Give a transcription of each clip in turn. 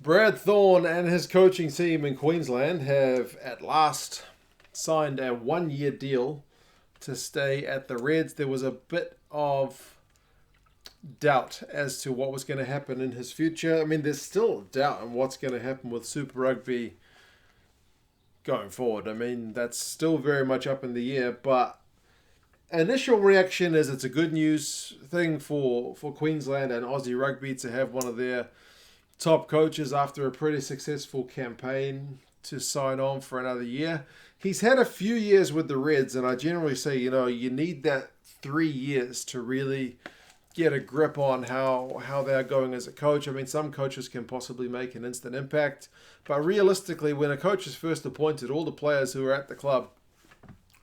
Brad Thorn and his coaching team in Queensland have at last signed a 1 year deal to stay at the Reds. There was a bit of doubt as to what was going to happen in his future. I mean, there's still doubt on what's going to happen with Super Rugby going forward. I mean, that's still very much up in the air, but initial reaction is it's a good news thing for Queensland and Aussie Rugby to have one of their top coaches after a pretty successful campaign to sign on for another year. He's had a few years with the Reds, and I generally say, you need that 3 years to really get a grip on how they're going as a coach. I mean, some coaches can possibly make an instant impact, but realistically, when a coach is first appointed, all the players who are at the club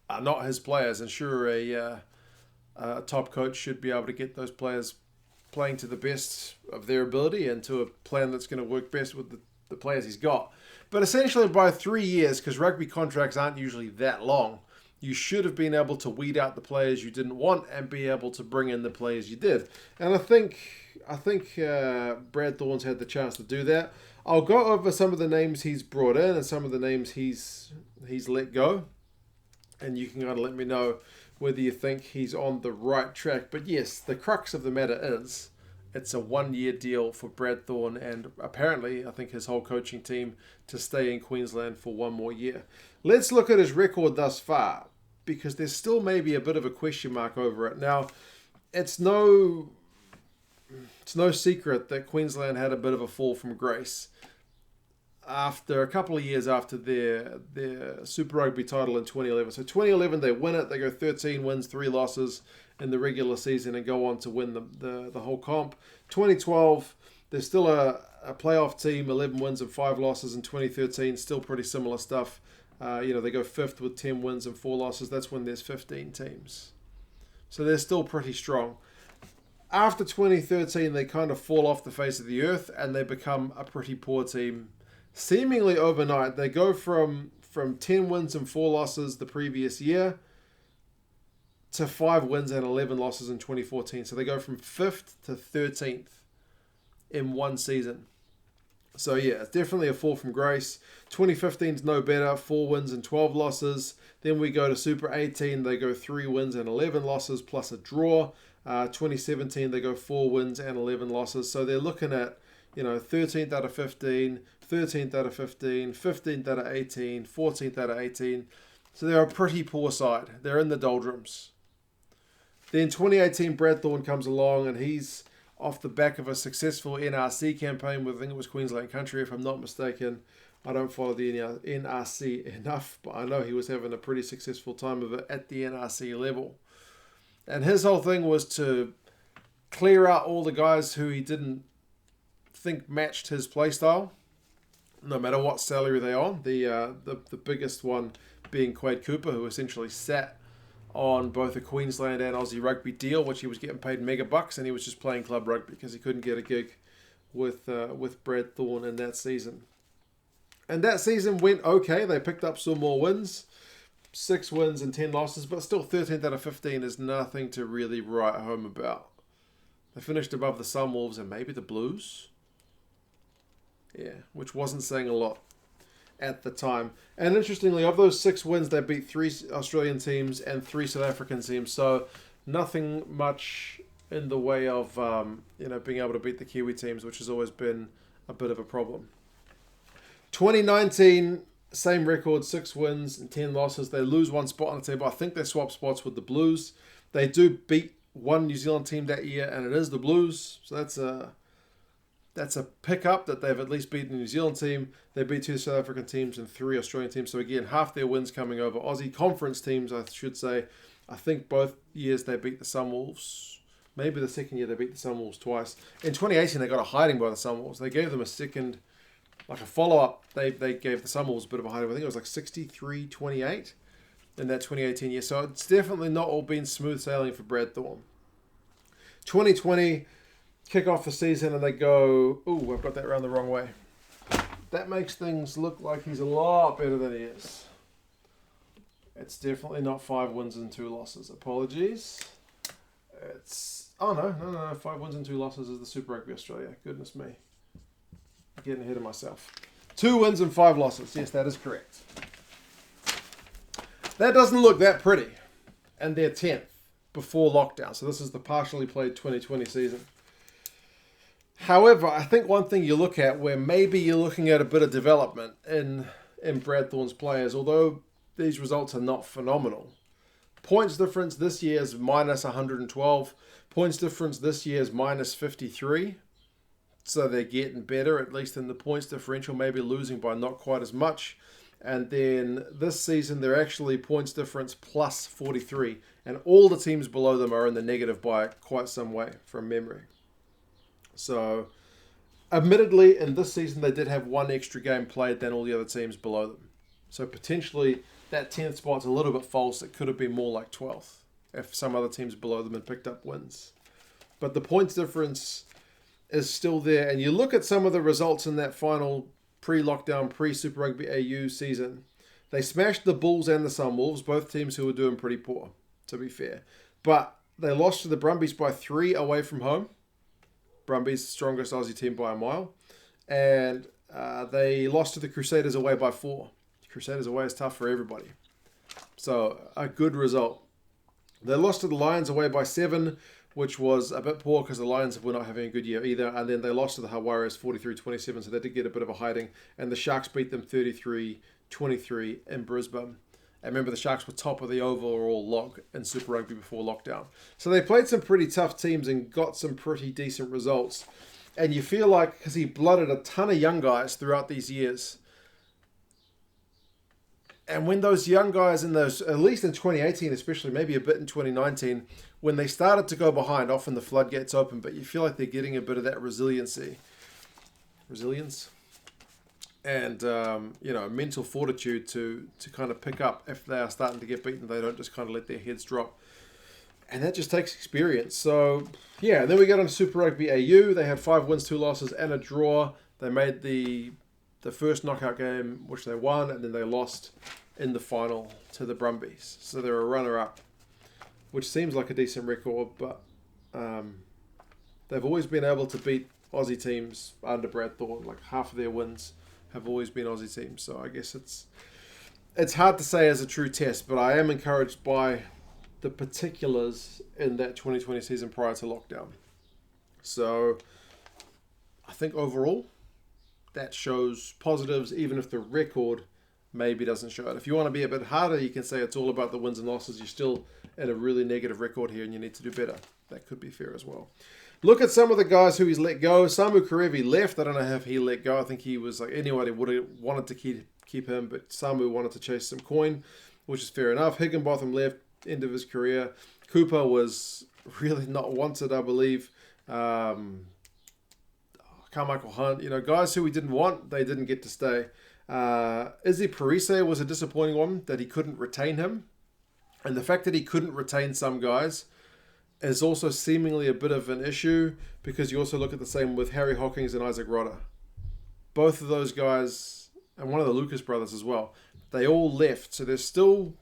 are not his players, and sure, a top coach should be able to get those players playing to the best of their ability and to a plan that's going to work best with the players he's got. But essentially by 3 years, because rugby contracts aren't usually that long, you should have been able to weed out the players you didn't want and be able to bring in the players you did. And I think Brad Thorn's had the chance to do that. I'll go over some of the names he's brought in and some of the names he's let go. And you can kind of let me know whether you think he's on the right track. But yes, the crux of the matter is it's a 1 year deal for Brad Thorn and apparently, I think, his whole coaching team to stay in Queensland for 1 more year. Let's look at his record thus far because there's still maybe a bit of a question mark over it. Now, it's no secret that Queensland had a bit of a fall from grace after a couple of years after their Super Rugby title in 2011. So 2011, they win it. They go 13 wins, 3 losses in the regular season and go on to win the whole comp. 2012, they're still a playoff team, 11 wins and 5 losses. In 2013, still pretty similar stuff. They go 5th with 10 wins and 4 losses. That's when there's 15 teams. So they're still pretty strong. After 2013, they kind of fall off the face of the earth and they become a pretty poor team. Seemingly overnight, they go from 10 wins and 4 losses the previous year to 5 wins and 11 losses in 2014. So they go from 5th to 13th in one season. So yeah, it's definitely a fall from grace. 2015 is no better, 4 wins and 12 losses. Then we go to Super 18, they go 3 wins and 11 losses plus a draw. 2017, they go 4 wins and 11 losses. So they're looking at 13th out of 15, 13th out of 15, 15th out of 18, 14th out of 18. So they're a pretty poor side. They're in the doldrums. Then 2018, Brad Thorn comes along and he's off the back of a successful NRC campaign with, I think it was Queensland Country, if I'm not mistaken. I don't follow the NRC enough, but I know he was having a pretty successful time of it at the NRC level. And his whole thing was to clear out all the guys who he didn't think matched his play style, no matter what salary they're on. The biggest one being Quade Cooper, who essentially sat on both a Queensland and Aussie Rugby deal, which he was getting paid mega bucks, and he was just playing club rugby because he couldn't get a gig with Brad Thorn in that season. And that season went okay. They picked up some more wins, 6 wins and 10 losses, but still 13th out of 15 is nothing to really write home about. They finished above the Sunwolves and maybe the Blues. Yeah, which wasn't saying a lot at the time. And interestingly, of those 6 wins, they beat 3 Australian teams and 3 South African teams. So nothing much in the way of being able to beat the Kiwi teams, which has always been a bit of a problem. 2019, same record, 6 wins and 10 losses. They lose 1 spot on the table. I think they swap spots with the Blues. They do beat 1 New Zealand team that year, and it is the Blues. So that's a pickup that they've at least beaten the New Zealand team. They beat 2 South African teams and 3 Australian teams. So again, half their wins coming over Aussie conference teams, I should say. I think both years they beat the Sunwolves. Maybe the second year they beat the Sunwolves twice. In 2018, they got a hiding by the Sunwolves. They gave them a second, like a follow-up. They gave the Sunwolves a bit of a hiding. I think it was like 63-28 in that 2018 year. So it's definitely not all been smooth sailing for Brad Thorn. 2020, kick off the season and they go, ooh, I've got that around the wrong way. That makes things look like he's a lot better than he is. It's definitely not 5 wins and 2 losses. Apologies. It's... Oh, no. 5 wins and 2 losses is the Super Rugby Australia. Goodness me. Getting ahead of myself. 2 wins and 5 losses. Yes, that is correct. That doesn't look that pretty. And they're 10th before lockdown. So this is the partially played 2020 season. However, I think one thing you look at where maybe you're looking at a bit of development in Brad Thorn's players, although these results are not phenomenal. Points difference this year is minus 112. Points difference this year is minus 53. So they're getting better, at least in the points differential, maybe losing by not quite as much. And then this season, they're actually points difference plus 43. And all the teams below them are in the negative by quite some way from memory. So, admittedly, in this season, they did have 1 extra game played than all the other teams below them. So, potentially, that 10th spot's a little bit false. It could have been more like 12th if some other teams below them had picked up wins. But the points difference is still there. And you look at some of the results in that final pre-lockdown, pre-Super Rugby AU season. They smashed the Bulls and the Sunwolves, both teams who were doing pretty poor, to be fair. But they lost to the Brumbies by 3 away from home. Brumbies, strongest Aussie team by a mile. And they lost to the Crusaders away by 4. Crusaders away is tough for everybody. So, a good result. They lost to the Lions away by 7, which was a bit poor because the Lions were not having a good year either. And then they lost to the Warriors 43-27, so they did get a bit of a hiding. And the Sharks beat them 33-23 in Brisbane. And remember, the Sharks were top of the overall log in Super Rugby before lockdown. So they played some pretty tough teams and got some pretty decent results. And you feel like, because he blooded a ton of young guys throughout these years. And when those young guys in those, at least in 2018 especially, maybe a bit in 2019, when they started to go behind, often the floodgates open, but you feel like they're getting a bit of that resilience. And, mental fortitude to kind of pick up if they are starting to get beaten. They don't just kind of let their heads drop. And that just takes experience. So, yeah, and then we get on Super Rugby AU. They had 5 wins, 2 losses, and a draw. They made the first knockout game, which they won, and then they lost in the final to the Brumbies. So they're a runner-up, which seems like a decent record, but they've always been able to beat Aussie teams under Brad Thorn. Like half of their wins have always been Aussie teams. So I guess it's hard to say as a true test, but I am encouraged by the particulars in that 2020 season prior to lockdown. So I think overall that shows positives, even if the record maybe doesn't show it. If you want to be a bit harder, you can say it's all about the wins and losses. You're still at a really negative record here and you need to do better. That could be fair as well. Look at some of the guys who he's let go. Samu Karevi left. I don't know if he let go. I think he was like anybody would have wanted to keep him, but Samu wanted to chase some coin, which is fair enough. Higginbotham left, end of his career. Cooper was really not wanted, I believe. Carmichael Hunt, guys who we didn't want, they didn't get to stay. Izzy Parise was a disappointing one that he couldn't retain him. And the fact that he couldn't retain some guys is also seemingly a bit of an issue because you also look at the same with Harry Hawkins and Isaac Rodder. Both of those guys, and one of the Lucas brothers as well, they all left. So there's still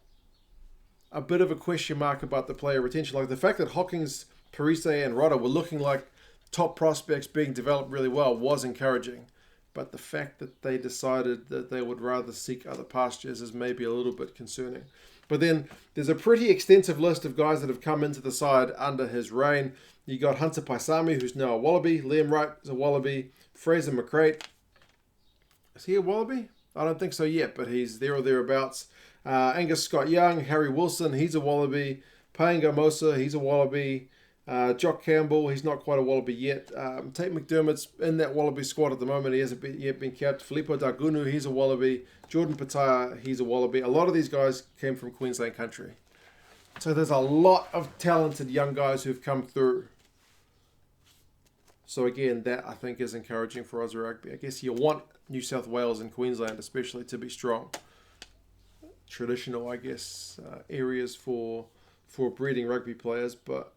a bit of a question mark about the player retention. Like the fact that Hawkins, Parise and Rodder were looking like top prospects being developed really well was encouraging. But the fact that they decided that they would rather seek other pastures is maybe a little bit concerning. But then there's a pretty extensive list of guys that have come into the side under his reign. You got Hunter Paisami, who's now a Wallaby. Liam Wright is a Wallaby. Fraser McCrate. Is he a Wallaby? I don't think so yet, but he's there or thereabouts. Angus Scott Young, Harry Wilson, he's a Wallaby. Paenga Mosa, he's a Wallaby. Jock Campbell, he's not quite a Wallaby yet. Tate McDermott's in that Wallaby squad at the moment. He hasn't yet been capped. Filippo Dargunu, he's a Wallaby. Jordan Pataya, he's a Wallaby. A lot of these guys came from Queensland country. So there's a lot of talented young guys who've come through. So again, that I think is encouraging for Aussie Rugby. I guess you want New South Wales and Queensland especially to be strong. Traditional, I guess, areas for breeding rugby players, but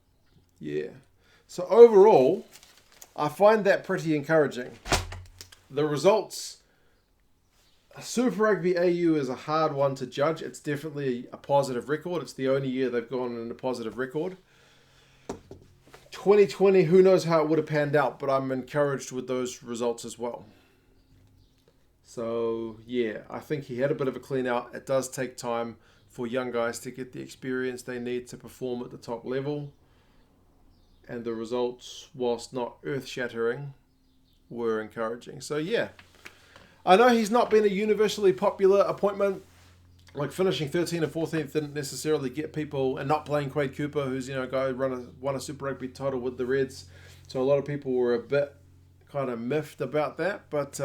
yeah. So overall, I find that pretty encouraging. The results, Super Rugby AU is a hard one to judge. It's definitely a positive record. It's the only year they've gone in a positive record. 2020, who knows how it would have panned out, but I'm encouraged with those results as well. So, yeah, I think he had a bit of a clean out. It does take time for young guys to get the experience they need to perform at the top level. And the results, whilst not earth-shattering, were encouraging. So, yeah, I know he's not been a universally popular appointment. Like finishing 13 and 14th didn't necessarily get people, and not playing Quade Cooper, who's a guy who won a Super Rugby title with the Reds. So a lot of people were a bit kind of miffed about that. But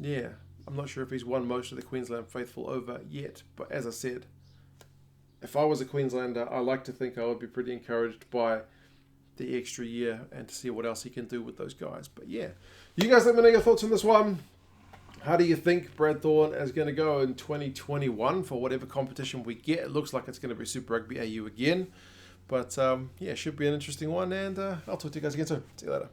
yeah, I'm not sure if he's won most of the Queensland faithful over yet. But as I said, if I was a Queenslander, I like to think I would be pretty encouraged by the extra year and to see what else he can do with those guys. But yeah, you guys let me know your thoughts on this one. How do you think Brad Thorn is going to go in 2021 for whatever competition we get? It looks like it's going to be Super Rugby AU again. But yeah, should be an interesting one. And I'll talk to you guys again soon. See you later.